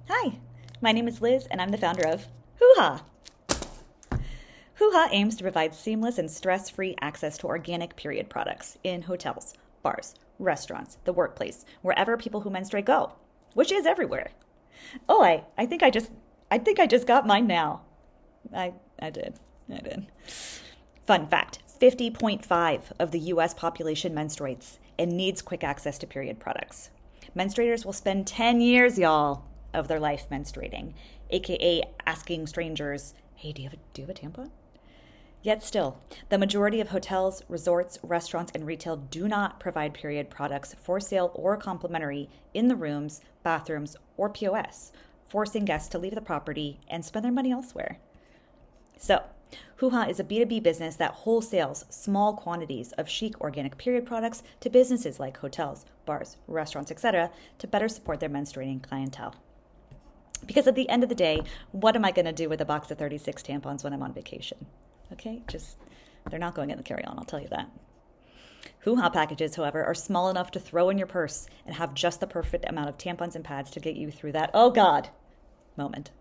Hi, my name is Liz, and I'm the founder of Hooha. Hooha aims to provide seamless and stress-free access to organic period products in hotels, bars, restaurants, the workplace, wherever people who menstruate go, which is everywhere. Oh, I think I just got mine now. I did. I did. Fun fact: 50.5 of the US population menstruates and needs quick access to period products. Menstruators will spend 10 years, y'all, of their life menstruating, aka asking strangers, hey, do you have a tampon? Yet still, the majority of hotels, resorts, restaurants, and retail do not provide period products for sale or complimentary in the rooms, bathrooms, or POS, forcing guests to leave the property and spend their money elsewhere. So, Hooha is a B2B business that wholesales small quantities of chic organic period products to businesses like hotels, bars, restaurants, etc., to better support their menstruating clientele. Because at the end of the day, what am I going to do with a box of 36 tampons when I'm on vacation? Okay, they're not going in the carry-on, I'll tell you that. Hoo-ha packages, however, are small enough to throw in your purse and have just the perfect amount of tampons and pads to get you through that, oh God, moment.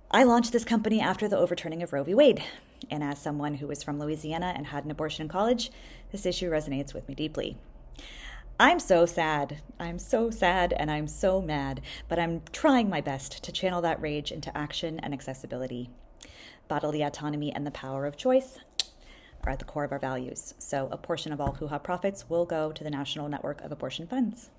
I launched this company after the overturning of Roe v. Wade, and as someone who is from Louisiana and had an abortion in college, this issue resonates with me deeply. I'm so sad. I'm so sad and I'm so mad, but I'm trying my best to channel that rage into action and accessibility. Bodily autonomy and the power of choice are at the core of our values, so a portion of all Hoo-ha profits will go to the National Network of Abortion Funds.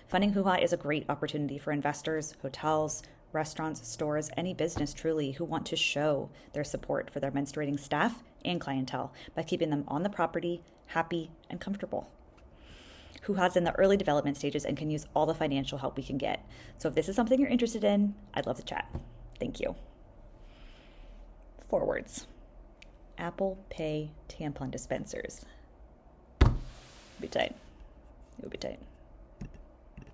Funding Hoo-ha is a great opportunity for investors, hotels, restaurants, stores, any business truly who want to show their support for their menstruating staff and clientele by keeping them on the property, happy, and comfortable. Hoo-ha's in the early development stages and can use all the financial help we can get. So if this is something you're interested in, I'd love to chat. Thank you. Forwards. Apple Pay tampon dispensers. It'll be tight. It'll be tight.